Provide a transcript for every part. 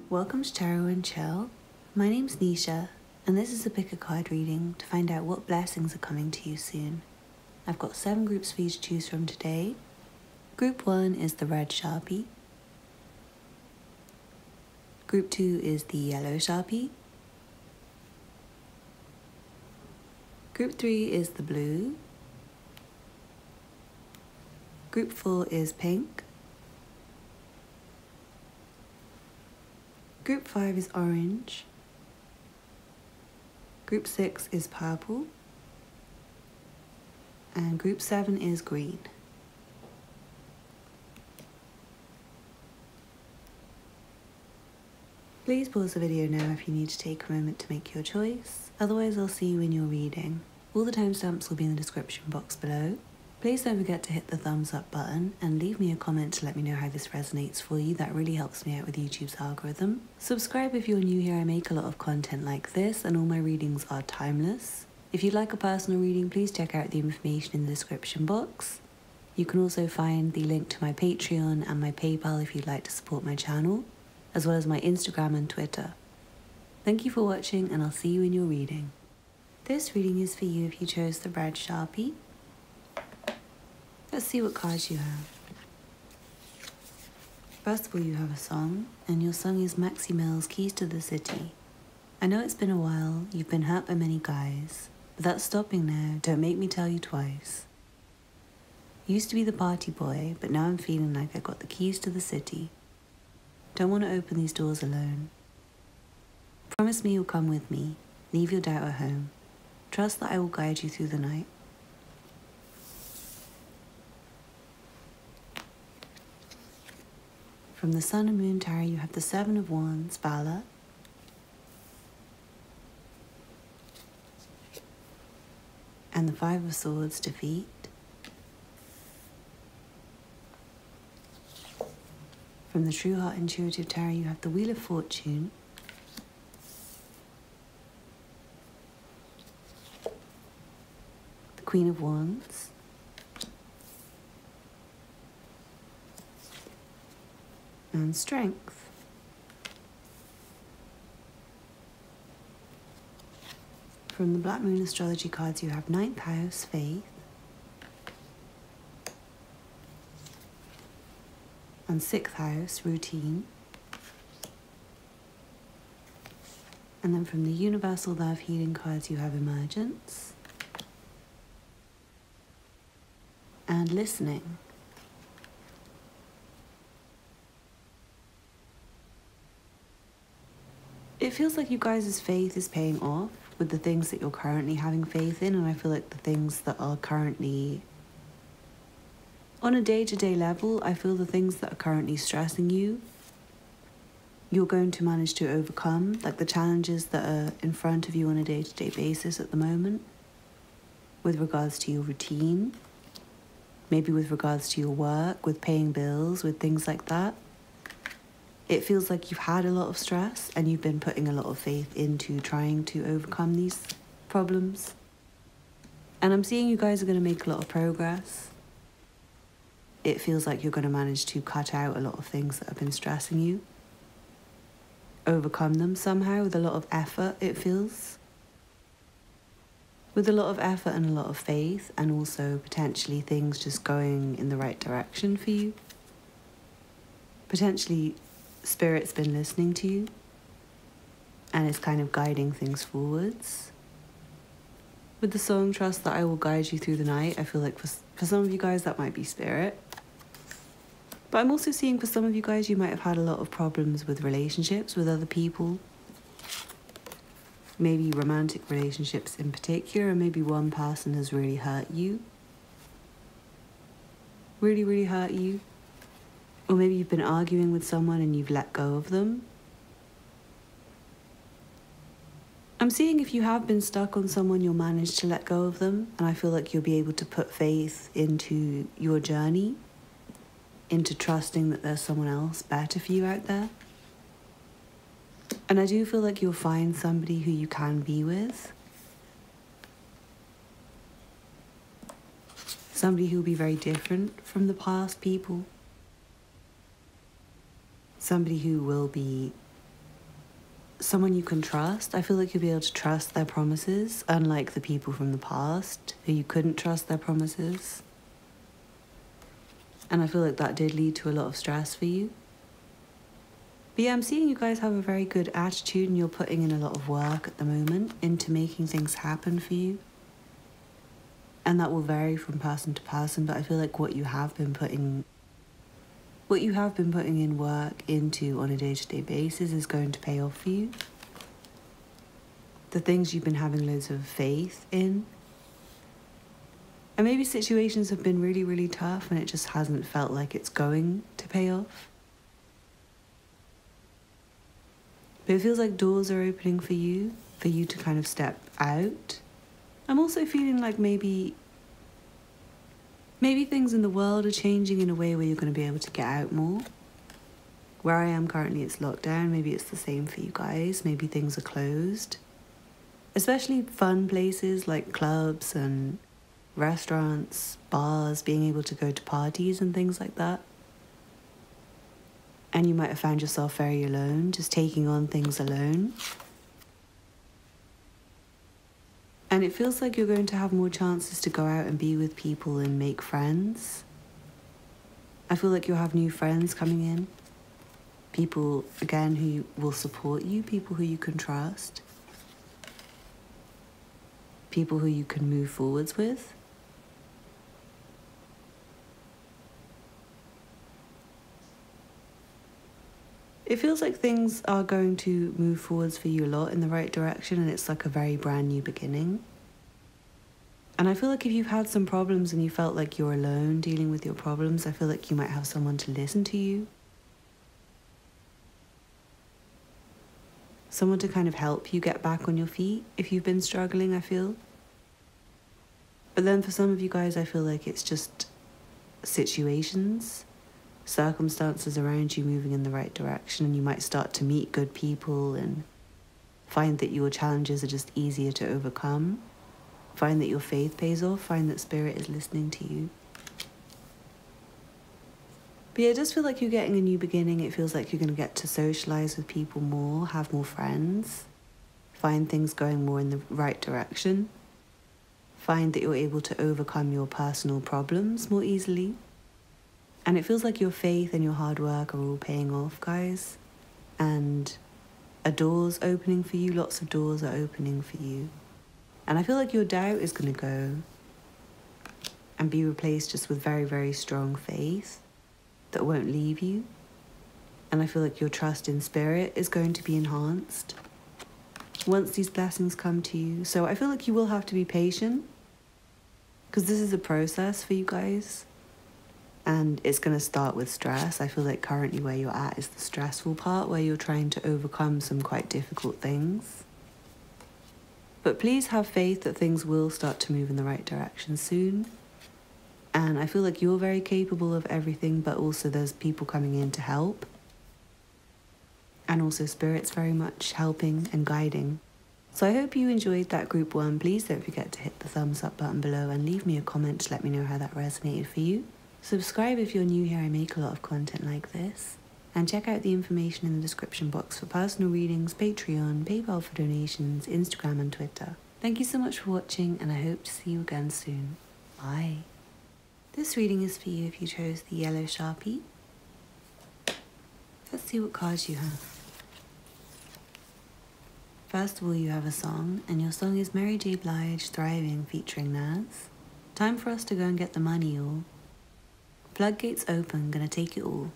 Welcome to Tarot and Chill. My name's Nisha, and this is a pick a card reading to find out what blessings are coming to you soon. I've got 7 groups for you to choose from today. Group 1 is the red Sharpie. Group 2 is the yellow Sharpie. Group 3 is the blue. Group 4 is pink. Group 5 is orange. Group 6 is purple. And group 7 is green. Please pause the video now if you need to take a moment to make your choice. Otherwise, I'll see you in your reading. All the timestamps will be in the description box below. Please don't forget to hit the thumbs up button and leave me a comment to let me know how this resonates for you. That really helps me out with YouTube's algorithm. Subscribe if you're new here. I make a lot of content like this and all my readings are timeless. If you'd like a personal reading, please check out the information in the description box. You can also find the link to my Patreon and my PayPal if you'd like to support my channel, as well as my Instagram and Twitter. Thank you for watching and I'll see you in your reading. This reading is for you if you chose the red Sharpie. Let's see what cards you have. First of all, you have a song, and your song is Maxi Mills' Keys to the City. I know it's been a while, you've been hurt by many guys, but that's stopping now, don't make me tell you twice. Used to be the party boy, but now I'm feeling like I got the keys to the city. Don't want to open these doors alone. Promise me you'll come with me, leave your doubt at home. Trust that I will guide you through the night. From the Sun and Moon Tarot, you have the 7 of Wands, Valor. And the 5 of Swords, Defeat. From the True Heart Intuitive Tarot, you have the Wheel of Fortune. The Queen of Wands. And Strength. From the Black Moon Astrology cards, you have 9th House, Faith. And 6th House, Routine. And then from the Universal Love Healing cards, you have Emergence. And Listening. It feels like you guys' faith is paying off with the things that you're currently having faith in, and I feel like the things that are currently on a day-to-day level, I feel the things that are currently stressing you, you're going to manage to overcome, like the challenges that are in front of you on a day-to-day basis at the moment, with regards to your routine, maybe with regards to your work, with paying bills, with things like that. It feels like you've had a lot of stress and you've been putting a lot of faith into trying to overcome these problems. And I'm seeing you guys are going to make a lot of progress. It feels like you're going to manage to cut out a lot of things that have been stressing you. Overcome them somehow with a lot of effort, it feels. With a lot of effort and a lot of faith, and also potentially things just going in the right direction for you. Potentially Spirit's been listening to you and is kind of guiding things forwards. With the song Trust That I Will Guide You Through the Night, I feel like for some of you guys that might be Spirit. But I'm also seeing for some of you guys you might have had a lot of problems with relationships with other people. Maybe romantic relationships in particular, or maybe one person has really hurt you. Really, really hurt you. Or maybe you've been arguing with someone and you've let go of them. I'm seeing if you have been stuck on someone, you'll manage to let go of them. And I feel like you'll be able to put faith into your journey, into trusting that there's someone else better for you out there. And I do feel like you'll find somebody who you can be with. Somebody who will be very different from the past people. Somebody who will be someone you can trust. I feel like you'll be able to trust their promises, unlike the people from the past who you couldn't trust their promises. And I feel like that did lead to a lot of stress for you. But yeah, I'm seeing you guys have a very good attitude and you're putting in a lot of work at the moment into making things happen for you. And that will vary from person to person, but I feel like what you have been putting in work into on a day-to-day basis is going to pay off for you. The things you've been having loads of faith in. And maybe situations have been really, really tough and it just hasn't felt like it's going to pay off. But it feels like doors are opening for you to kind of step out. I'm also feeling like maybe things in the world are changing in a way where you're going to be able to get out more. Where I am currently, it's lockdown. Maybe it's the same for you guys. Maybe things are closed. Especially fun places like clubs and restaurants, bars, being able to go to parties and things like that. And you might have found yourself very alone, just taking on things alone. And it feels like you're going to have more chances to go out and be with people and make friends. I feel like you'll have new friends coming in. People, again, who will support you, people who you can trust. People who you can move forwards with. It feels like things are going to move forwards for you a lot in the right direction, and it's like a very brand new beginning. And I feel like if you've had some problems and you felt like you're alone dealing with your problems, I feel like you might have someone to listen to you. Someone to kind of help you get back on your feet if you've been struggling, I feel. But then for some of you guys, I feel like it's just situations, circumstances around you moving in the right direction, and you might start to meet good people and find that your challenges are just easier to overcome. Find that your faith pays off, find that spirit is listening to you. But yeah, it does feel like you're getting a new beginning. It feels like you're going to get to socialize with people more, have more friends, find things going more in the right direction, find that you're able to overcome your personal problems more easily. And it feels like your faith and your hard work are all paying off, guys. And a door's opening for you, lots of doors are opening for you. And I feel like your doubt is going to go and be replaced just with very, very strong faith that won't leave you. And I feel like your trust in spirit is going to be enhanced once these blessings come to you. So I feel like you will have to be patient because this is a process for you guys. And it's going to start with stress. I feel like currently where you're at is the stressful part, where you're trying to overcome some quite difficult things. But please have faith that things will start to move in the right direction soon. And I feel like you're very capable of everything, but also there's people coming in to help. And also Spirit's very much helping and guiding. So I hope you enjoyed that group 1. Please don't forget to hit the thumbs up button below and leave me a comment to let me know how that resonated for you. Subscribe if you're new here, I make a lot of content like this. And check out the information in the description box for personal readings, Patreon, PayPal for donations, Instagram and Twitter. Thank you so much for watching and I hope to see you again soon. Bye. This reading is for you if you chose the yellow Sharpie. Let's see what cards you have. First of all, you have a song, and your song is Mary J. Blige, Thriving, featuring Naz. Time for us to go and get the money, y'all. Floodgates open, gonna take it all.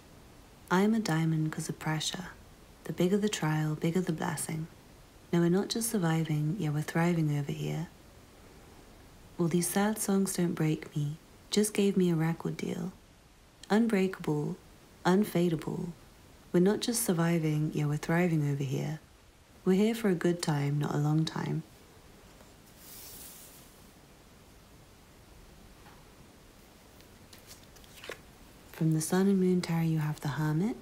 I am a diamond because of pressure. The bigger the trial, bigger the blessing. No, we're not just surviving, yeah, we're thriving over here. All these sad songs don't break me, just gave me a record deal. Unbreakable, unfadable. We're not just surviving, yeah, we're thriving over here. We're here for a good time, not a long time. From the Sun and Moon Tarot, you have the Hermit.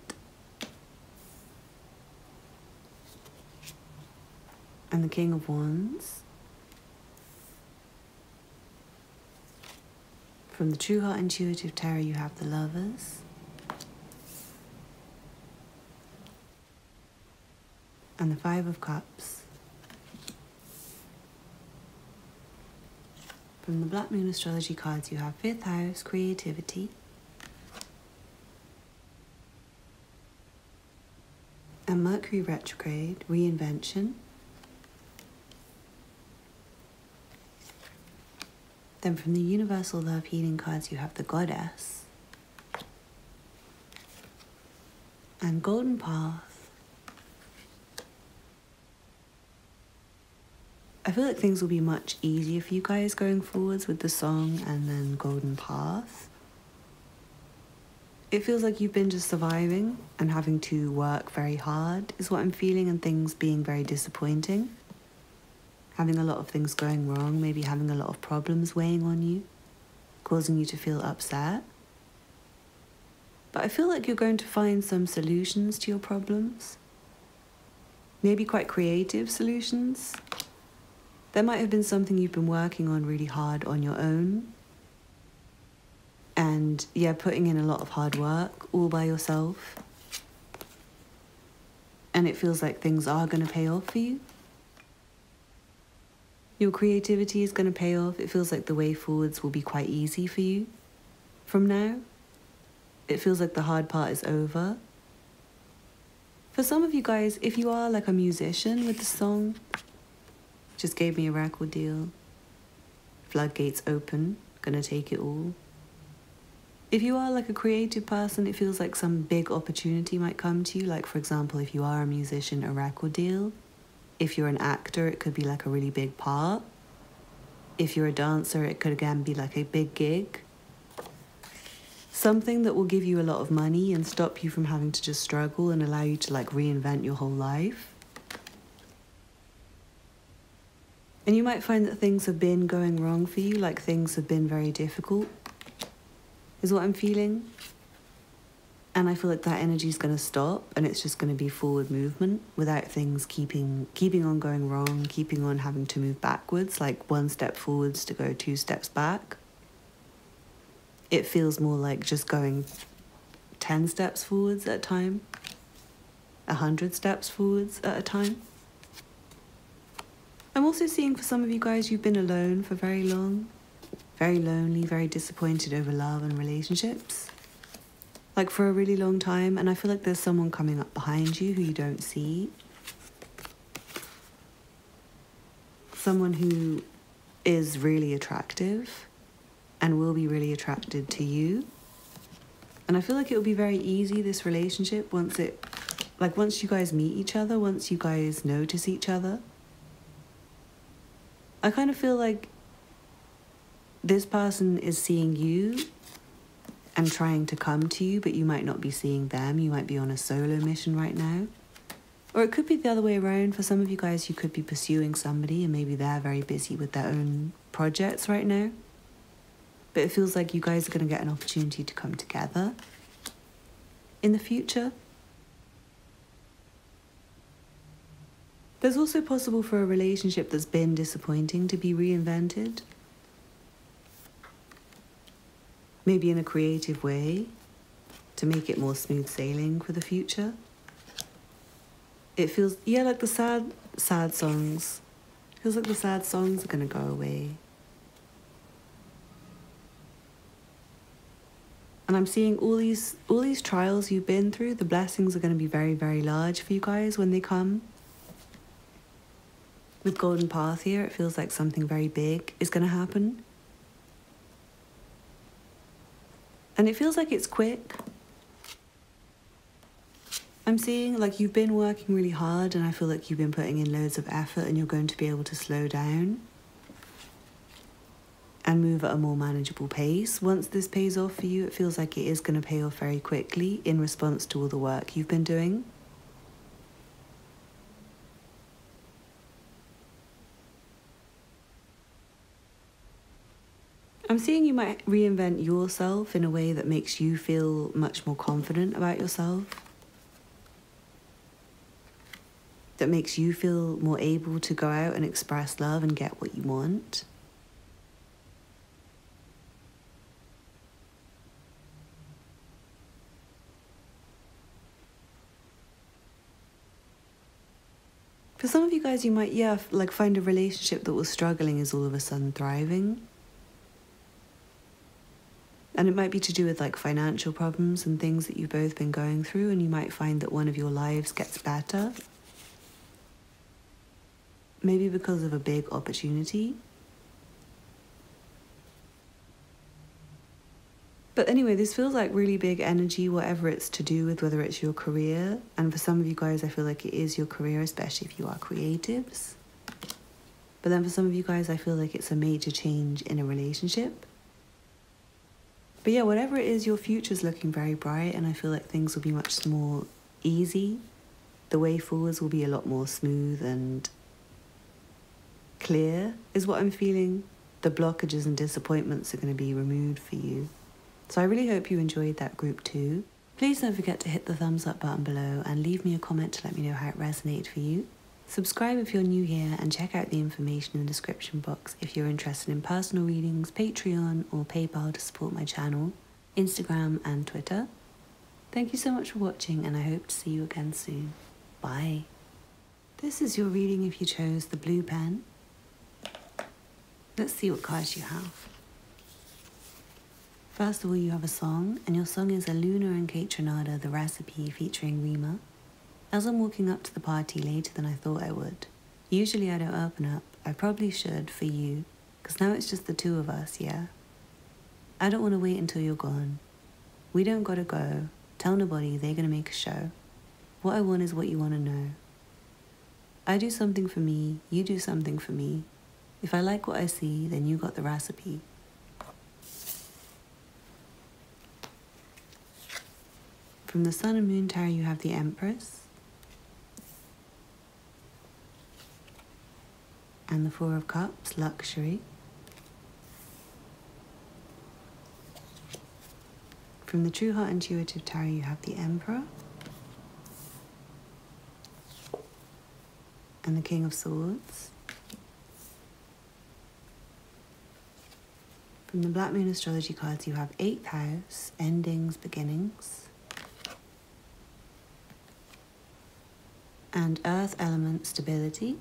And the King of Wands. From the True Heart Intuitive Tarot, you have the Lovers. And the Five of Cups. From the Black Moon Astrology cards, you have 5th House, Creativity. And Mercury Retrograde, Reinvention. Then from the Universal Love Healing cards, you have the Goddess. And Golden Path. I feel like things will be much easier for you guys going forwards with the song and then Golden Path. It feels like you've been just surviving and having to work very hard is what I'm feeling, and things being very disappointing. Having a lot of things going wrong, maybe having a lot of problems weighing on you, causing you to feel upset. But I feel like you're going to find some solutions to your problems. Maybe quite creative solutions. There might have been something you've been working on really hard on your own. And yeah, putting in a lot of hard work all by yourself. And it feels like things are going to pay off for you. Your creativity is going to pay off. It feels like the way forwards will be quite easy for you from now. It feels like the hard part is over. For some of you guys, if you are like a musician with the song, just gave me a record deal, floodgates open, gonna take it all. If you are like a creative person, it feels like some big opportunity might come to you. Like for example, if you are a musician, a record deal. If you're an actor, it could be like a really big part. If you're a dancer, it could again be like a big gig. Something that will give you a lot of money and stop you from having to just struggle and allow you to like reinvent your whole life. And you might find that things have been going wrong for you, like things have been very difficult, is what I'm feeling. And I feel like that energy is going to stop, and it's just going to be forward movement without things keeping on going wrong, keeping on having to move backwards, like 1 step forwards to go 2 steps back. It feels more like just going 10 steps forwards at a time, 100 steps forwards at a time. I'm also seeing for some of you guys, you've been alone for very long, very lonely, very disappointed over love and relationships. Like for a really long time, and I feel like there's someone coming up behind you who you don't see. Someone who is really attractive and will be really attracted to you. And I feel like it will be very easy, this relationship, once you guys meet each other, once you guys notice each other. I kind of feel like this person is seeing you and trying to come to you, but you might not be seeing them. You might be on a solo mission right now. Or it could be the other way around. For some of you guys, you could be pursuing somebody and maybe they're very busy with their own projects right now. But it feels like you guys are going to get an opportunity to come together in the future. There's also possible for a relationship that's been disappointing to be reinvented. Maybe in a creative way, to make it more smooth sailing for the future. It feels, yeah, like the sad songs. It feels like the sad songs are gonna go away. And I'm seeing all these trials you've been through, the blessings are gonna be very, very large for you guys when they come. With Golden Path here, it feels like something very big is gonna happen. And it feels like it's quick. I'm seeing like you've been working really hard, and I feel like you've been putting in loads of effort, and you're going to be able to slow down and move at a more manageable pace. Once this pays off for you, it feels like it is going to pay off very quickly in response to all the work you've been doing. I'm seeing you might reinvent yourself in a way that makes you feel much more confident about yourself. That makes you feel more able to go out and express love and get what you want. For some of you guys, you might, like find a relationship that was struggling is all of a sudden thriving. And it might be to do with like financial problems and things that you've both been going through, and you might find that one of your lives gets better. Maybe because of a big opportunity. But anyway, this feels like really big energy, whatever it's to do with, whether it's your career. And for some of you guys, I feel like it is your career, especially if you are creatives. But then for some of you guys, I feel like it's a major change in a relationship. But yeah, whatever it is, your future's looking very bright, and I feel like things will be much more easy. The way forwards will be a lot more smooth and clear, is what I'm feeling. The blockages and disappointments are going to be removed for you. So I really hope you enjoyed that group too. Please don't forget to hit the thumbs up button below and leave me a comment to let me know how it resonated for you. Subscribe if you're new here, and check out the information in the description box if you're interested in personal readings, Patreon or PayPal to support my channel, Instagram and Twitter. Thank you so much for watching, and I hope to see you again soon. Bye. This is your reading if you chose the blue pen. Let's see what cards you have. First of all, you have a song, and your song is A Luna and Kate Trinada, The Recipe featuring Rima. As I'm walking up to the party later than I thought I would. Usually I don't open up. I probably should for you, because now it's just the two of us, yeah? I don't want to wait until you're gone. We don't gotta go. Tell nobody, they're gonna make a show. What I want is what you want to know. I do something for me, you do something for me. If I like what I see, then you got the recipe. From the Sun and Moon Tarot, you have the Empress. And the Four of Cups, Luxury. From the True Heart Intuitive Tarot, you have the Emperor. And the King of Swords. From the Black Moon Astrology cards, you have 8th House, Endings, Beginnings. And Earth Element, Stability.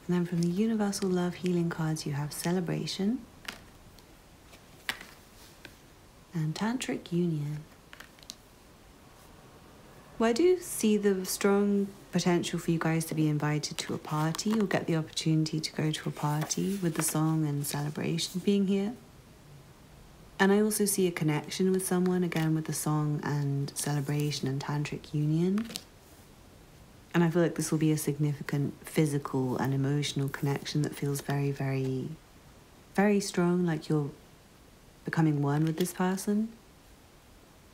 And then from the Universal Love Healing cards, you have Celebration. And Tantric Union. Well, I do see the strong potential for you guys to be invited to a party or get the opportunity to go to a party with the song and celebration being here. And I also see a connection with someone, again with the song and celebration and tantric union. And I feel like this will be a significant physical and emotional connection that feels very, very, very strong, like you're becoming one with this person,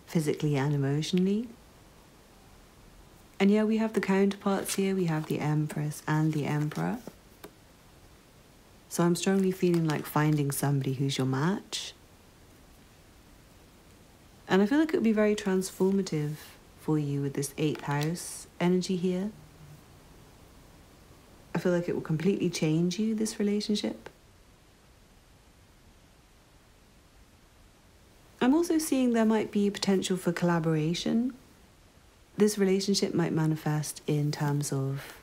physically and emotionally. And yeah, we have the counterparts here. We have the Empress and the Emperor. So I'm strongly feeling like finding somebody who's your match. And I feel like it would be very transformative for you with this 8th house energy here. I feel like it will completely change you, this relationship. I'm also seeing there might be potential for collaboration. This relationship might manifest in terms of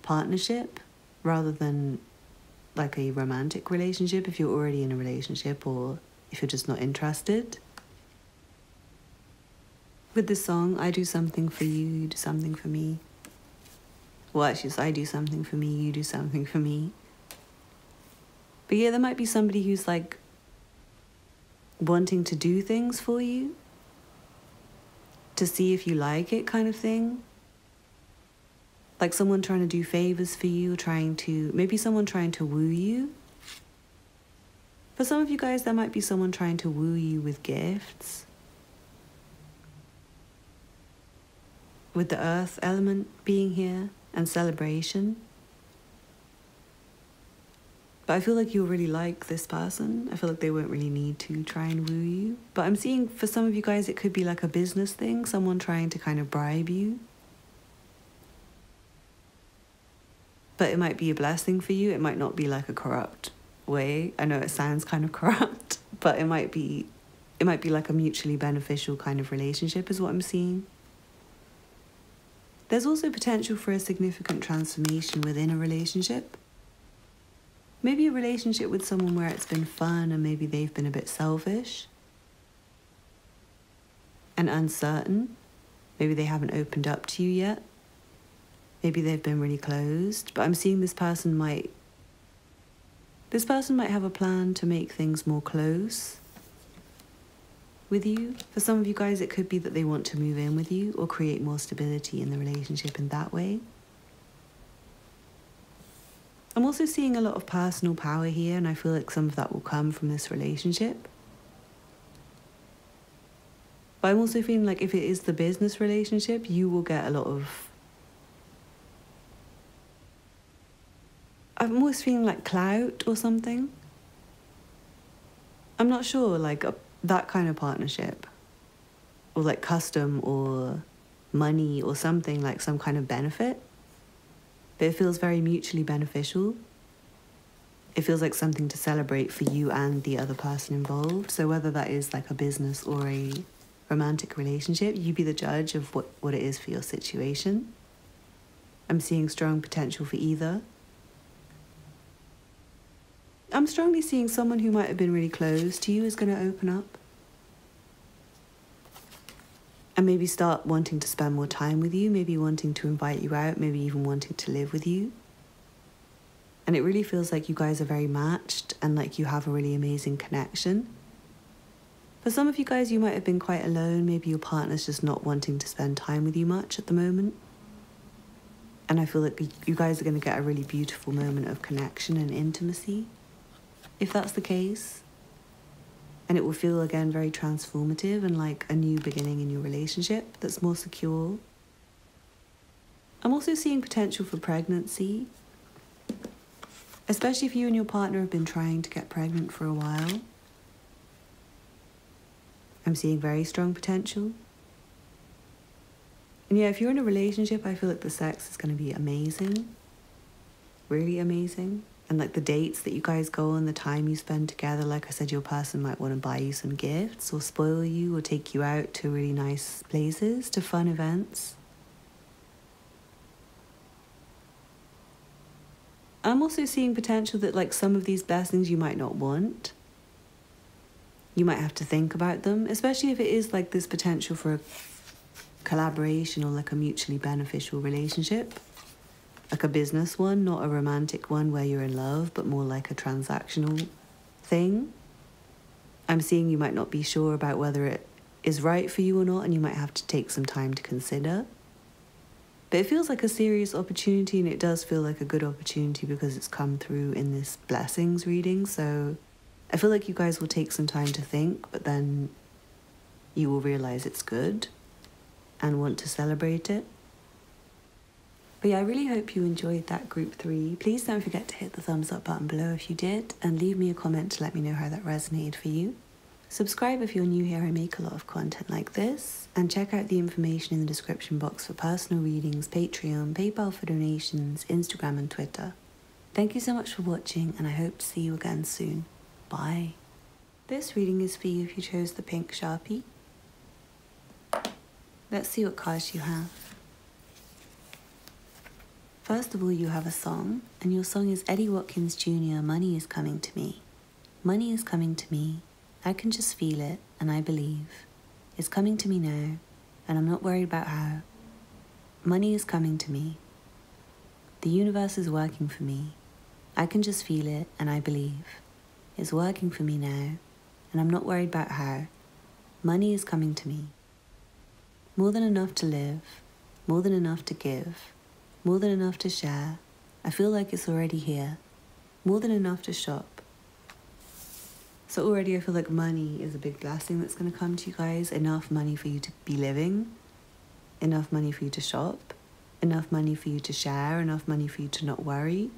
partnership rather than like a romantic relationship if you're already in a relationship or if you're just not interested. With this song, I do something for you, you do something for me. Well, actually, it's I do something for me, you do something for me. But yeah, there might be somebody who's like wanting to do things for you to see if you like it, kind of thing. Like someone trying to do favors for you, maybe someone trying to woo you. For some of you guys, there might be someone trying to woo you with gifts. With the earth element being here and celebration. But I feel like you'll really like this person. I feel like they won't really need to try and woo you. But I'm seeing for some of you guys, it could be like a business thing, someone trying to kind of bribe you. But it might be a blessing for you. It might not be like a corrupt way. I know it sounds kind of corrupt, but it might be like a mutually beneficial kind of relationship is what I'm seeing. There's also potential for a significant transformation within a relationship. Maybe a relationship with someone where it's been fun and maybe they've been a bit selfish and uncertain. Maybe they haven't opened up to you yet. Maybe they've been really closed, but I'm seeing this person might have a plan to make things more close with you. For some of you guys, it could be that they want to move in with you or create more stability in the relationship in that way. I'm also seeing a lot of personal power here, and I feel like some of that will come from this relationship. But I'm also feeling like if it is the business relationship, you will get a lot of... I'm almost feeling like clout or something. I'm not sure, like that kind of partnership. Or like custom or money or something, like some kind of benefit. But it feels very mutually beneficial. It feels like something to celebrate for you and the other person involved. So whether that is like a business or a romantic relationship, you be the judge of what it is for your situation. I'm seeing strong potential for either. I'm strongly seeing someone who might have been really close to you is going to open up. And maybe start wanting to spend more time with you, maybe wanting to invite you out, maybe even wanting to live with you. And it really feels like you guys are very matched and like you have a really amazing connection. For some of you guys, you might have been quite alone. Maybe your partner's just not wanting to spend time with you much at the moment. And I feel like you guys are going to get a really beautiful moment of connection and intimacy, if that's the case. And it will feel, again, very transformative and like a new beginning in your relationship that's more secure. I'm also seeing potential for pregnancy, especially if you and your partner have been trying to get pregnant for a while. I'm seeing very strong potential. And yeah, if you're in a relationship, I feel like the sex is going to be amazing. Really amazing. And like the dates that you guys go on, the time you spend together, like I said, your person might want to buy you some gifts or spoil you or take you out to really nice places, to fun events. I'm also seeing potential that like some of these blessings you might not want. You might have to think about them, especially if it is like this potential for a collaboration or like a mutually beneficial relationship. Like a business one, not a romantic one where you're in love, but more like a transactional thing. I'm seeing you might not be sure about whether it is right for you or not, and you might have to take some time to consider. But it feels like a serious opportunity, and it does feel like a good opportunity because it's come through in this blessings reading. So I feel like you guys will take some time to think, but then you will realize it's good and want to celebrate it. But yeah, I really hope you enjoyed that group 3. Please don't forget to hit the thumbs up button below if you did, and leave me a comment to let me know how that resonated for you. Subscribe if you're new here. I make a lot of content like this, and check out the information in the description box for personal readings, Patreon, PayPal for donations, Instagram and Twitter. Thank you so much for watching, and I hope to see you again soon. Bye. This reading is for you if you chose the pink Sharpie. Let's see what cards you have. First of all, you have a song, and your song is Eddie Watkins Jr., Money is Coming to Me. Money is coming to me. I can just feel it, and I believe. It's coming to me now, and I'm not worried about how. Money is coming to me. The universe is working for me. I can just feel it, and I believe. It's working for me now, and I'm not worried about how. Money is coming to me. More than enough to live, more than enough to give. More than enough to share. I feel like it's already here. More than enough to shop. So already I feel like money is a big blessing that's going to come to you guys. Enough money for you to be living. Enough money for you to shop. Enough money for you to share. Enough money for you to not worry.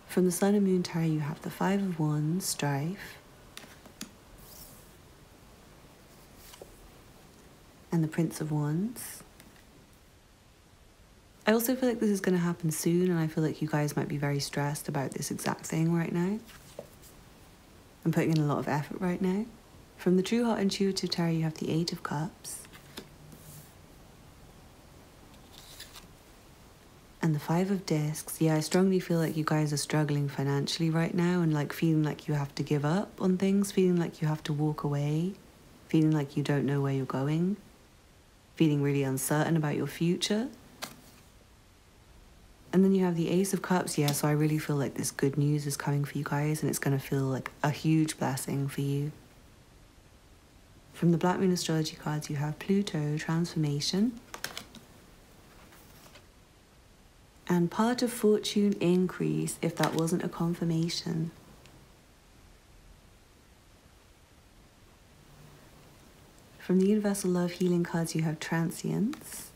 From the Sun and Moon Tarot, you have the 5 of Wands, Strife. And the Prince of Wands. I also feel like this is going to happen soon, and I feel like you guys might be very stressed about this exact thing right now. I'm putting in a lot of effort right now. From the True Heart Intuitive Tarot, you have the 8 of Cups. And the Five of Discs, yeah, I strongly feel like you guys are struggling financially right now and like feeling like you have to give up on things, feeling like you have to walk away, feeling like you don't know where you're going, feeling really uncertain about your future. And then you have the Ace of Cups, yeah, so I really feel like this good news is coming for you guys and it's going to feel like a huge blessing for you. From the Black Moon Astrology cards, you have Pluto, Transformation, and Part of Fortune, Increase, if that wasn't a confirmation. From the Universal Love Healing cards, you have Transience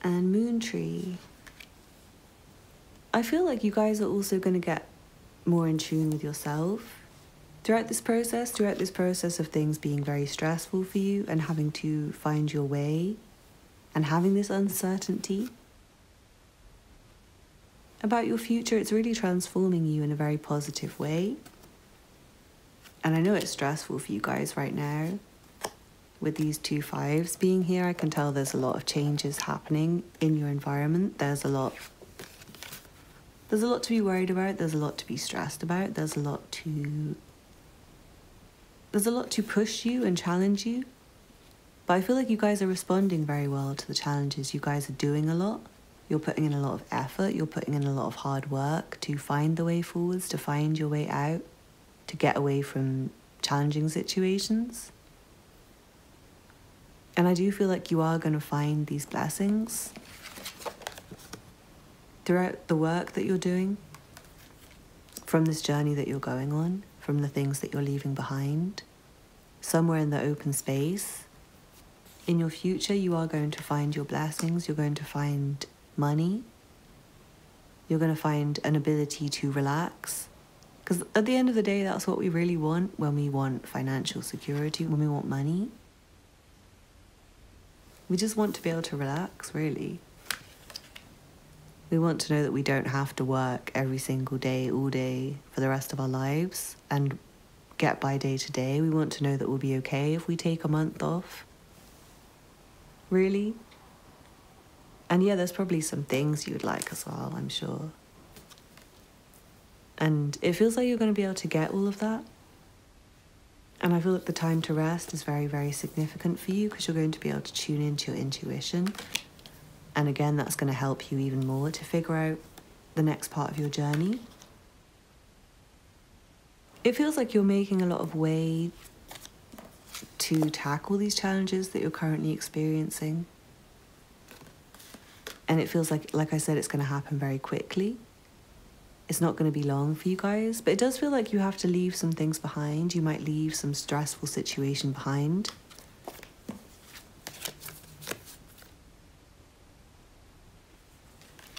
and Moon Tree. I feel like you guys are also going to get more in tune with yourself throughout this process of things being very stressful for you and having to find your way and having this uncertainty about your future. It's really transforming you in a very positive way. And I know it's stressful for you guys right now. With these 2 5s being here, I can tell there's a lot of changes happening in your environment. There's a lot to be worried about. There's a lot to be stressed about. There's a lot to push you and challenge you. But I feel like you guys are responding very well to the challenges. You guys are doing a lot. You're putting in a lot of effort. You're putting in a lot of hard work to find the way forwards, to find your way out, to get away from challenging situations. And I do feel like you are going to find these blessings throughout the work that you're doing, from this journey that you're going on, from the things that you're leaving behind. Somewhere in the open space, in your future, you are going to find your blessings. You're going to find money. You're going to find an ability to relax. Because at the end of the day, that's what we really want when we want financial security, when we want money. We just want to be able to relax, really. We want to know that we don't have to work every single day, all day, for the rest of our lives and get by day to day. We want to know that we'll be okay if we take a month off. Really. And yeah, there's probably some things you would like as well, I'm sure. And it feels like you're going to be able to get all of that. And I feel like the time to rest is very, very significant for you because you're going to be able to tune into your intuition. And again, that's going to help you even more to figure out the next part of your journey. It feels like you're making a lot of way to tackle these challenges that you're currently experiencing. And it feels like I said, it's going to happen very quickly. It's not going to be long for you guys, but it does feel like you have to leave some things behind. You might leave some stressful situation behind.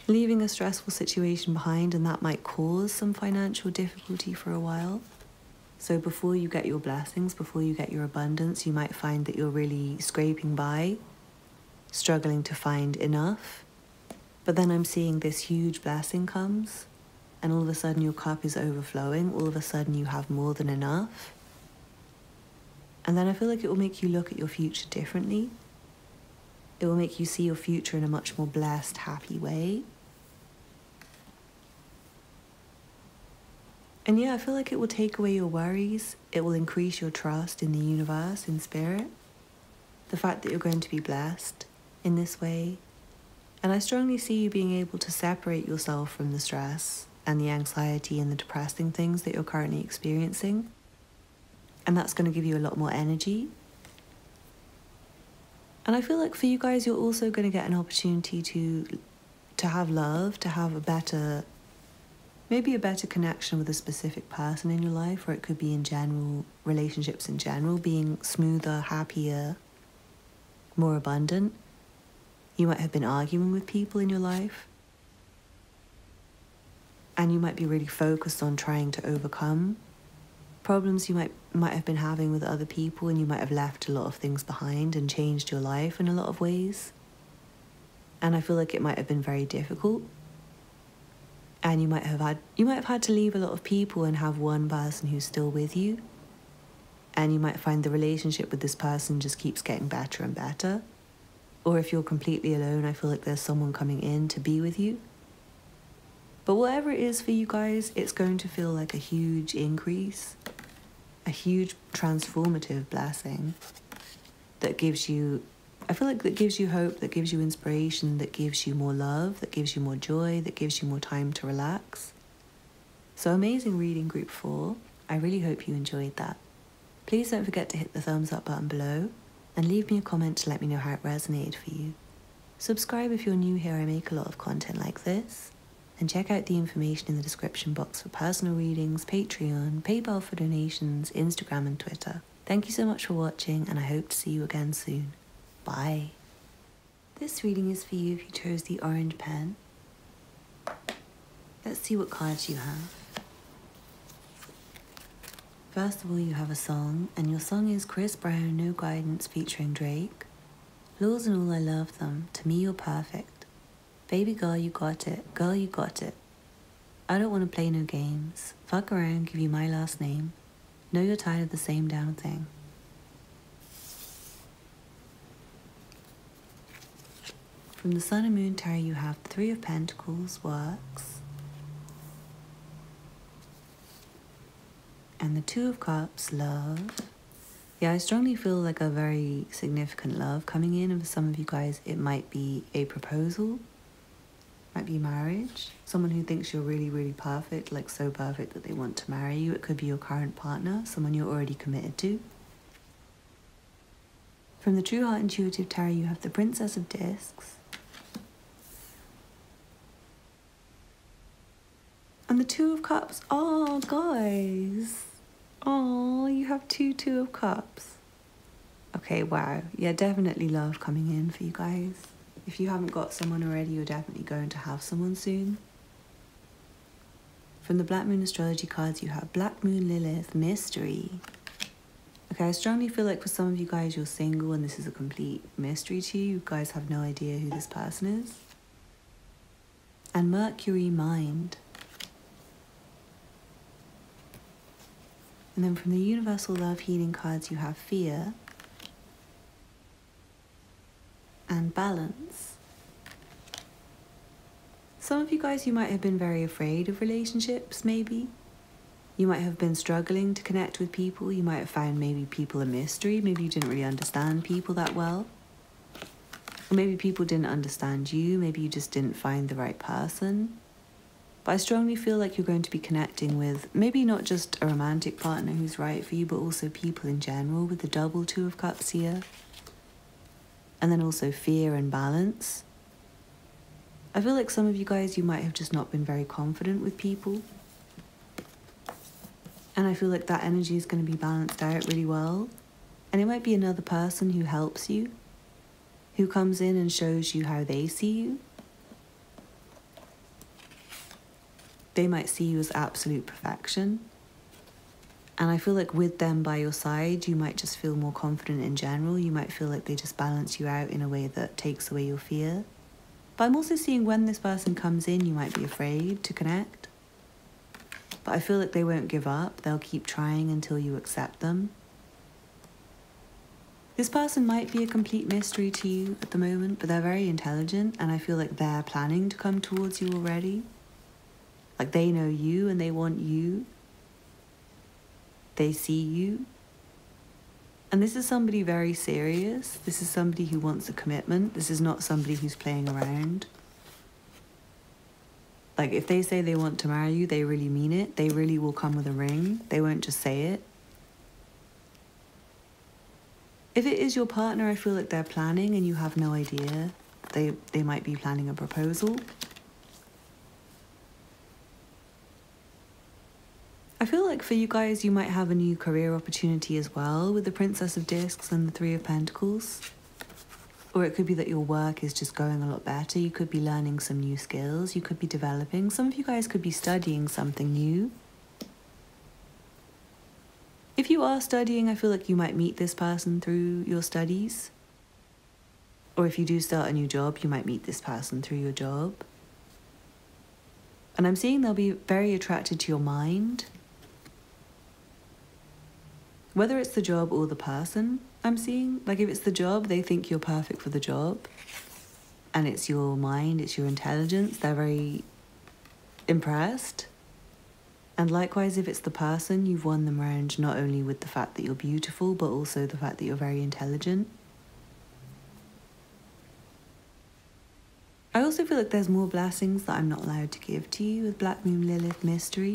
Leaving a stressful situation behind, and that might cause some financial difficulty for a while. So before you get your blessings, before you get your abundance, you might find that you're really scraping by, struggling to find enough. But then I'm seeing this huge blessing comes, and all of a sudden your cup is overflowing. All of a sudden you have more than enough. And then I feel like it will make you look at your future differently. It will make you see your future in a much more blessed, happy way. And yeah, I feel like it will take away your worries. It will increase your trust in the universe, in spirit. The fact that you're going to be blessed in this way. And I strongly see you being able to separate yourself from the stress and the anxiety and the depressing things that you're currently experiencing. And that's going to give you a lot more energy. And I feel like for you guys, you're also going to get an opportunity to have love, to have maybe a better connection with a specific person in your life, or it could be in general, relationships in general, being smoother, happier, more abundant. You might have been arguing with people in your life, and you might be really focused on trying to overcome problems you might have been having with other people, and you might have left a lot of things behind and changed your life in a lot of ways. And I feel like it might have been very difficult. And you might have had to leave a lot of people and have one person who's still with you. And you might find the relationship with this person just keeps getting better and better. Or if you're completely alone, I feel like there's someone coming in to be with you. But whatever it is for you guys, it's going to feel like a huge increase, a huge transformative blessing that gives you, I feel like that gives you hope, that gives you inspiration, that gives you more love, that gives you more joy, that gives you more time to relax. So amazing reading group 4. I really hope you enjoyed that. Please don't forget to hit the thumbs up button below and leave me a comment to let me know how it resonated for you. Subscribe if you're new here, I make a lot of content like this. And check out the information in the description box for personal readings, Patreon, PayPal for donations, Instagram and Twitter. Thank you so much for watching, and I hope to see you again soon. Bye. This reading is for you if you chose the orange pen. Let's see what cards you have. First of all, you have a song, and your song is Chris Brown, No Guidance featuring Drake. Flaws and all, I love them. To me, you're perfect. Baby girl, you got it. Girl, you got it. I don't want to play no games. Fuck around, give you my last name. Know you're tired of the same damn thing. From the Sun and Moon Tarot, you have the 3 of Pentacles, works. And the 2 of Cups, love. Yeah, I strongly feel like a very significant love coming in, and for some of you guys, it might be a proposal. Might be marriage. Someone who thinks you're really, really perfect, like so perfect that they want to marry you. It could be your current partner, someone you're already committed to. From the True Heart Intuitive Tarot, you have the Princess of Discs. And the 2 of Cups. Oh, guys. Oh, you have two of Cups. Okay, wow. Yeah, definitely love coming in for you guys. If you haven't got someone already, you're definitely going to have someone soon. From the Black Moon Astrology cards, you have Black Moon Lilith, mystery. Okay, I strongly feel like for some of you guys, you're single and this is a complete mystery to you. You guys have no idea who this person is. And Mercury, mind. And then from the Universal Love Healing cards, you have fear and balance. Some of you guys, you might have been very afraid of relationships, maybe. You might have been struggling to connect with people. You might have found maybe people a mystery. Maybe you didn't really understand people that well. Or maybe people didn't understand you. Maybe you just didn't find the right person. But I strongly feel like you're going to be connecting with maybe not just a romantic partner who's right for you, but also people in general, with the double 2 of Cups here. And then also fear and balance. I feel like some of you guys, you might have just not been very confident with people. And I feel like that energy is going to be balanced out really well. And it might be another person who helps you, who comes in and shows you how they see you. They might see you as absolute perfection. And I feel like with them by your side, you might just feel more confident in general. You might feel like they just balance you out in a way that takes away your fear. But I'm also seeing when this person comes in, you might be afraid to connect. But I feel like they won't give up. They'll keep trying until you accept them. This person might be a complete mystery to you at the moment, but they're very intelligent, and I feel like they're planning to come towards you already. Like they know you and they want you. They see you. And this is somebody very serious. This is somebody who wants a commitment. This is not somebody who's playing around. Like if they say they want to marry you, they really mean it. They really will come with a ring. They won't just say it. If it is your partner, I feel like they're planning and you have no idea. They might be planning a proposal. I feel like for you guys, you might have a new career opportunity as well with the Princess of Discs and the 3 of Pentacles. Or it could be that your work is just going a lot better. You could be learning some new skills. You could be developing. Some of you guys could be studying something new. If you are studying, I feel like you might meet this person through your studies. Or if you do start a new job, you might meet this person through your job. And I'm seeing they'll be very attracted to your mind. Whether it's the job or the person, I'm seeing. Like if it's the job, they think you're perfect for the job. And it's your mind, it's your intelligence. They're very impressed. And likewise, if it's the person, you've won them round not only with the fact that you're beautiful, but also the fact that you're very intelligent. I also feel like there's more blessings that I'm not allowed to give to you with Black Moon Lilith mystery.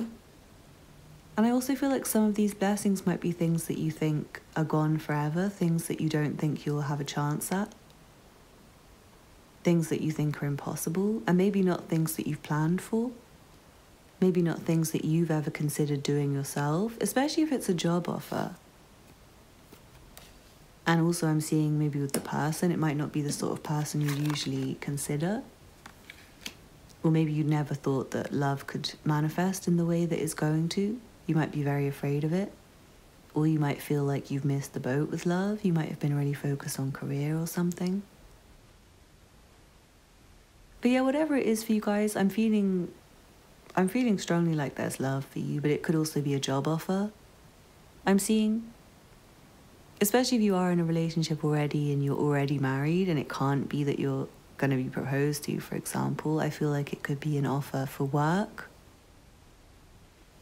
And I also feel like some of these blessings might be things that you think are gone forever, things that you don't think you'll have a chance at, things that you think are impossible, and maybe not things that you've planned for, maybe not things that you've ever considered doing yourself, especially if it's a job offer. And also I'm seeing maybe with the person, it might not be the sort of person you usually consider. Or maybe you never thought that love could manifest in the way that it's going to. You might be very afraid of it. Or you might feel like you've missed the boat with love. You might have been really focused on career or something. But yeah, whatever it is for you guys, I'm feeling strongly like there's love for you, but it could also be a job offer. I'm seeing, especially if you are in a relationship already and you're already married and it can't be that you're going to be proposed to, for example. I feel like it could be an offer for work.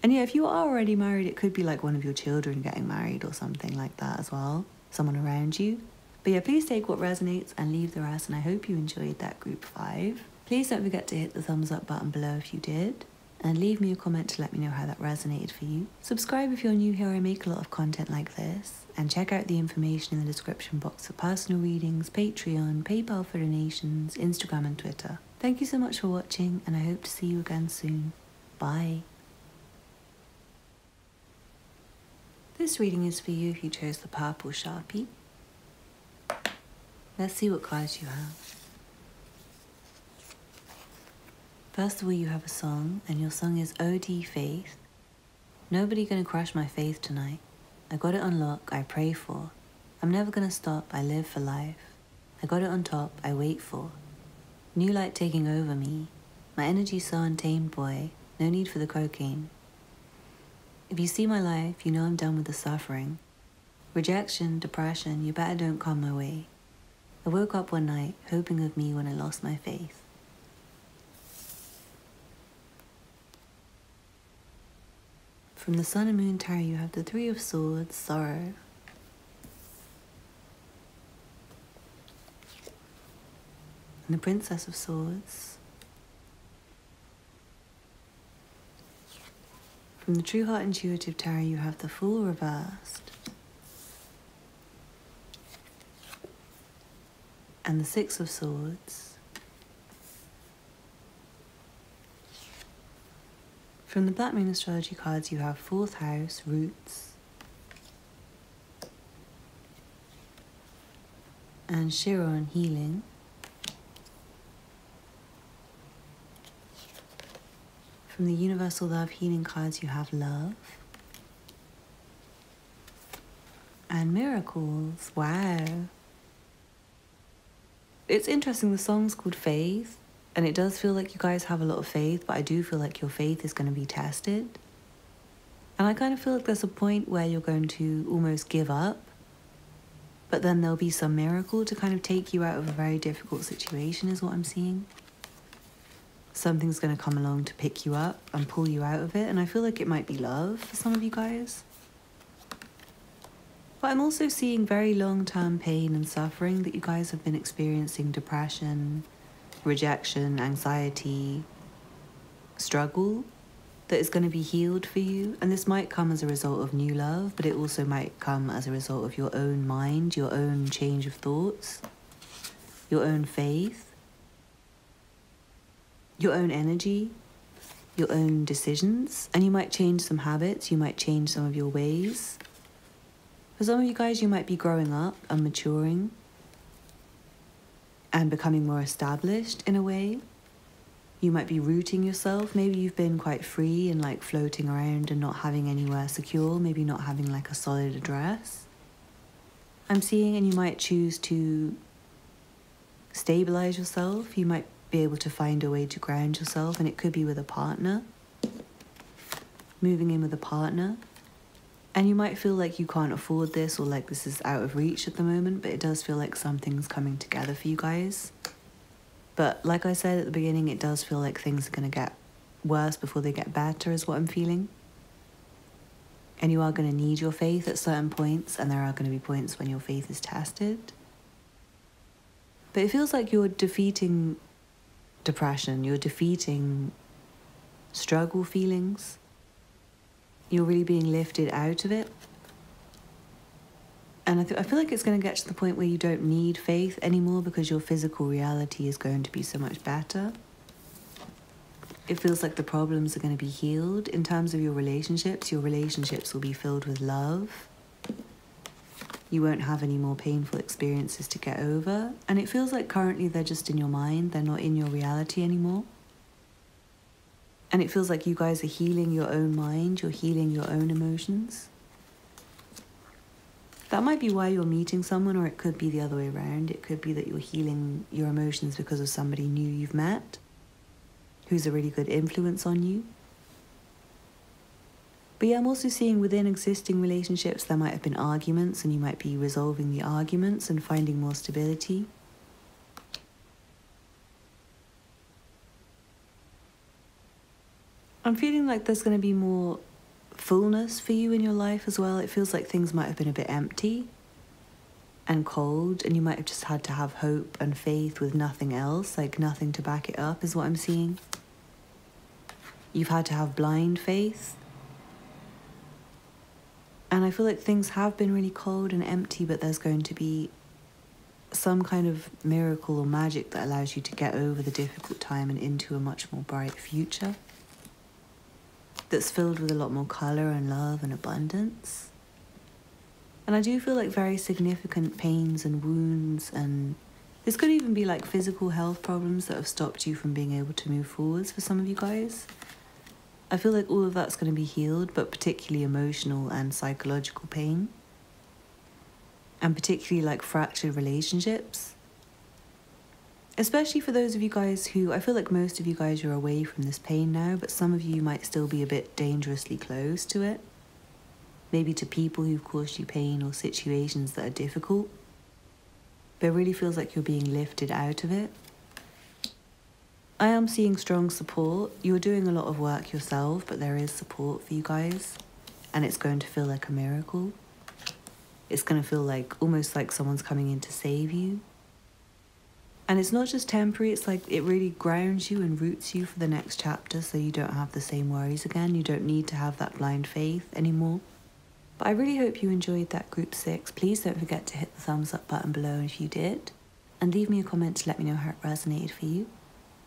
And yeah, if you are already married, it could be like one of your children getting married or something like that as well. Someone around you. But yeah, please take what resonates and leave the rest. And I hope you enjoyed that group 5. Please don't forget to hit the thumbs up button below if you did. And leave me a comment to let me know how that resonated for you. Subscribe if you're new here. I make a lot of content like this. And check out the information in the description box for personal readings, Patreon, PayPal for donations, Instagram and Twitter. Thank you so much for watching, and I hope to see you again soon. Bye. This reading is for you if you chose the purple Sharpie. Let's see what cards you have. First of all, you have a song, and your song is OD Faith. Nobody gonna crush my faith tonight. I got it on lock, I pray for. I'm never gonna stop, I live for life. I got it on top, I wait for. New light taking over me. My energy's so untamed, boy. No need for the cocaine. If you see my life, you know I'm done with the suffering. Rejection, depression, you better don't come my way. I woke up one night, hoping of me when I lost my faith. From the Sun and Moon Tarot, you have the 3 of Swords, Sorrow. And the Princess of Swords. From the True Heart Intuitive Tarot, you have the Fool reversed. And the 6 of Swords. From the Black Moon Astrology cards, you have 4th House, Roots. And Chiron, Healing. From the Universal Love Healing cards, you have Love. And Miracles. Wow. It's interesting, the song's called Faith, and it does feel like you guys have a lot of faith, but I do feel like your faith is going to be tested. And I kind of feel like there's a point where you're going to almost give up, but then there'll be some miracle to kind of take you out of a very difficult situation, is what I'm seeing. Something's going to come along to pick you up and pull you out of it, and I feel like it might be love for some of you guys. But I'm also seeing very long-term pain and suffering that you guys have been experiencing, depression, rejection, anxiety, struggle, that is going to be healed for you. And this might come as a result of new love, but it also might come as a result of your own mind, your own change of thoughts, your own faith, your own energy, your own decisions. And you might change some habits, you might change some of your ways. For some of you guys, you might be growing up and maturing and becoming more established in a way. You might be rooting yourself. Maybe you've been quite free and like floating around and not having anywhere secure, maybe not having like a solid address. I'm seeing, and you might choose to stabilize yourself. You might be able to find a way to ground yourself, and it could be with a partner, moving in with a partner. And you might feel like you can't afford this or like this is out of reach at the moment, but it does feel like something's coming together for you guys. But like I said at the beginning, it does feel like things are going to get worse before they get better is what I'm feeling. And you are going to need your faith at certain points, and there are going to be points when your faith is tested. But it feels like you're defeating depression, you're defeating struggle feelings. You're really being lifted out of it. And I feel like it's going to get to the point where you don't need faith anymore because your physical reality is going to be so much better. It feels like the problems are going to be healed. In terms of your relationships will be filled with love. You won't have any more painful experiences to get over. And it feels like currently they're just in your mind, they're not in your reality anymore. And it feels like you guys are healing your own mind, you're healing your own emotions. That might be why you're meeting someone, or it could be the other way around. It could be that you're healing your emotions because of somebody new you've met, who's a really good influence on you. But yeah, I'm also seeing within existing relationships there might have been arguments, and you might be resolving the arguments and finding more stability. I'm feeling like there's going to be more fullness for you in your life as well. It feels like things might have been a bit empty and cold, and you might have just had to have hope and faith with nothing else, like nothing to back it up is what I'm seeing. You've had to have blind faith. And I feel like things have been really cold and empty, but there's going to be some kind of miracle or magic that allows you to get over the difficult time and into a much more bright future that's filled with a lot more colour and love and abundance. And I do feel like very significant pains and wounds, and this could even be like physical health problems that have stopped you from being able to move forwards for some of you guys. I feel like all of that's going to be healed, but particularly emotional and psychological pain. And particularly like fractured relationships. Especially for those of you guys who, I feel like most of you guys are away from this pain now, but some of you might still be a bit dangerously close to it. Maybe to people who've caused you pain or situations that are difficult. But it really feels like you're being lifted out of it. I am seeing strong support. You're doing a lot of work yourself, but there is support for you guys. And it's going to feel like a miracle. It's going to feel like almost like someone's coming in to save you. And it's not just temporary, it's like it really grounds you and roots you for the next chapter, so you don't have the same worries again. You don't need to have that blind faith anymore. But I really hope you enjoyed that group 6. Please don't forget to hit the thumbs up button below if you did. And leave me a comment to let me know how it resonated for you.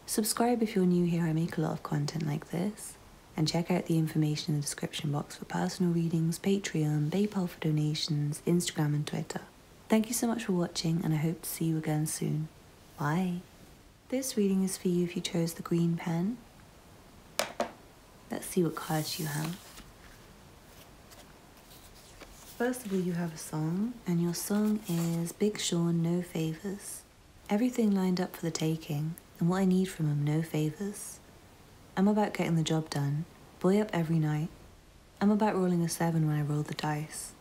Subscribe if you're new here, I make a lot of content like this. And check out the information in the description box for personal readings, Patreon, PayPal for donations, Instagram and Twitter. Thank you so much for watching, and I hope to see you again soon. Bye. This reading is for you if you chose the green pen. Let's see what cards you have. First of all, you have a song, and your song is Big Sean, No Favours. Everything lined up for the taking, and what I need from him, no favours. I'm about getting the job done, boy up every night. I'm about rolling a 7 when I roll the dice.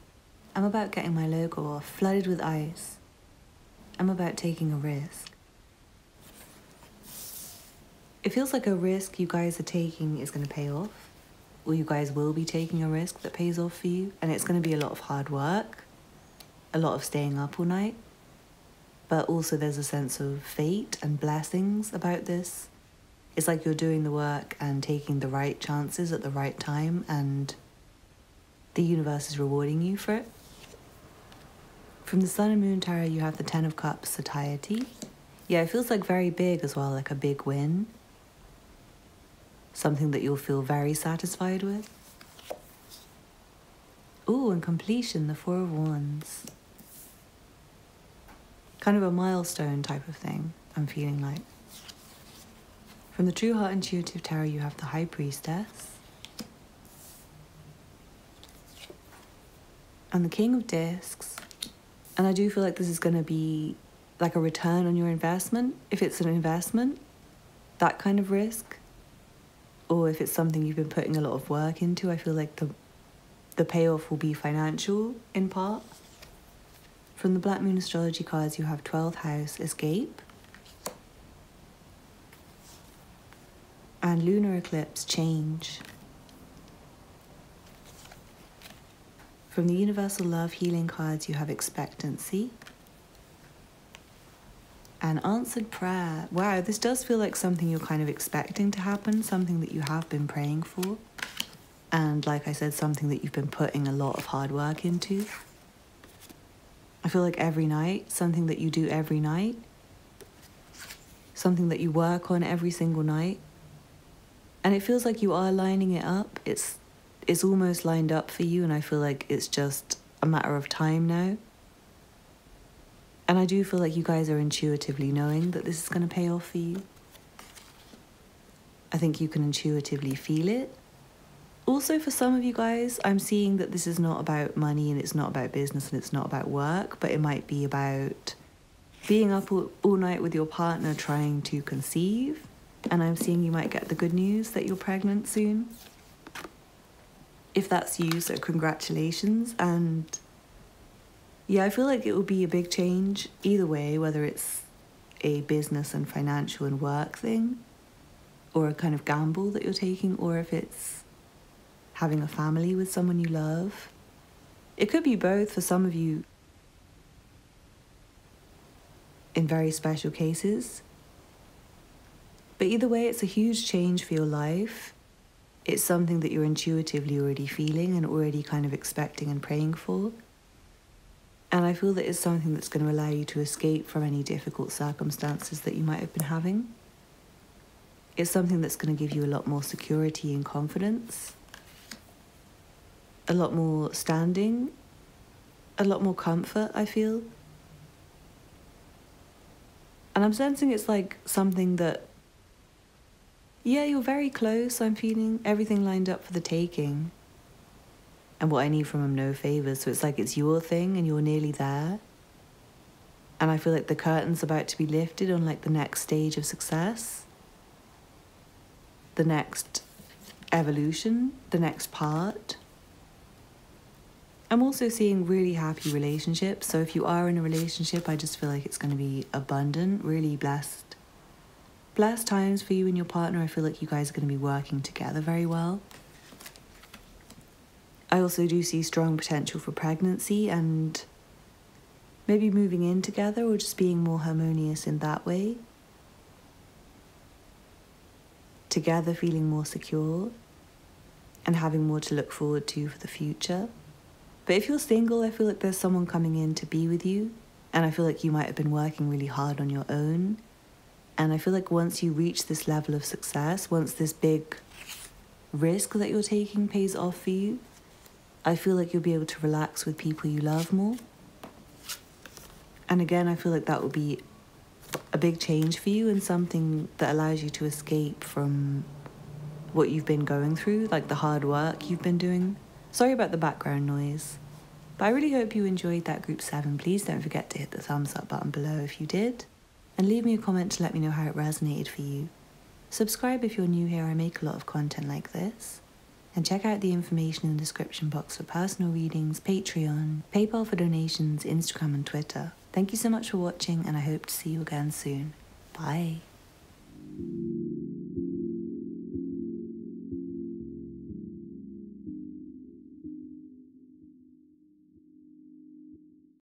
I'm about getting my logo off, flooded with ice. I'm about taking a risk. It feels like a risk you guys are taking is going to pay off, or you guys will be taking a risk that pays off for you, and it's going to be a lot of hard work, a lot of staying up all night, but also there's a sense of fate and blessings about this. It's like you're doing the work and taking the right chances at the right time, and the universe is rewarding you for it. From the Sun and Moon Tarot, you have the 10 of Cups, Satiety. Yeah, it feels like very big as well, like a big win. Something that you'll feel very satisfied with. Ooh, and completion, the 4 of Wands. Kind of a milestone type of thing, I'm feeling like. From the True Heart Intuitive Tarot, you have the High Priestess. And the King of Discs. And I do feel like this is going to be like a return on your investment. If it's an investment, that kind of risk. Or if it's something you've been putting a lot of work into, I feel like the the payoff will be financial in part. From the Black Moon Astrology cards, you have 12th house, escape. And lunar eclipse, change. From the Universal Love Healing cards, you have expectancy. And answered prayer. Wow, this does feel like something you're kind of expecting to happen, something that you have been praying for. And like I said, something that you've been putting a lot of hard work into. I feel like every night, something that you do every night. Something that you work on every single night. And it feels like you are lining it up. It's almost lined up for you, and I feel like it's just a matter of time now. And I do feel like you guys are intuitively knowing that this is going to pay off for you. I think you can intuitively feel it. Also, for some of you guys, I'm seeing that this is not about money, and it's not about business, and it's not about work, but it might be about being up all night with your partner trying to conceive. And I'm seeing you might get the good news that you're pregnant soon. If that's you, so congratulations. And yeah, I feel like it will be a big change either way, whether it's a business and financial and work thing, or a kind of gamble that you're taking, or if it's having a family with someone you love. It could be both for some of you in very special cases. But either way, it's a huge change for your life. It's something that you're intuitively already feeling and already kind of expecting and praying for. And I feel that it's something that's going to allow you to escape from any difficult circumstances that you might have been having. It's something that's going to give you a lot more security and confidence, a lot more standing, a lot more comfort, I feel. And I'm sensing it's like something that, yeah, you're very close. I'm feeling everything lined up for the taking. And what I need from him, no favors. So it's like it's your thing and you're nearly there. And I feel like the curtain's about to be lifted on like the next stage of success. The next evolution, the next part. I'm also seeing really happy relationships. So if you are in a relationship, I just feel like it's going to be abundant, really blessed times for you and your partner. I feel like you guys are going to be working together very well. I also do see strong potential for pregnancy and maybe moving in together or just being more harmonious in that way. Together feeling more secure and having more to look forward to for the future. But if you're single, I feel like there's someone coming in to be with you. And I feel like you might have been working really hard on your own. And I feel like once you reach this level of success, once this big risk that you're taking pays off for you, I feel like you'll be able to relax with people you love more. And again, I feel like that will be a big change for you and something that allows you to escape from what you've been going through, like the hard work you've been doing. Sorry about the background noise. But I really hope you enjoyed that group 7. Please don't forget to hit the thumbs up button below if you did. And leave me a comment to let me know how it resonated for you. Subscribe if you're new here, I make a lot of content like this. And check out the information in the description box for personal readings, Patreon, PayPal for donations, Instagram and Twitter. Thank you so much for watching and I hope to see you again soon. Bye.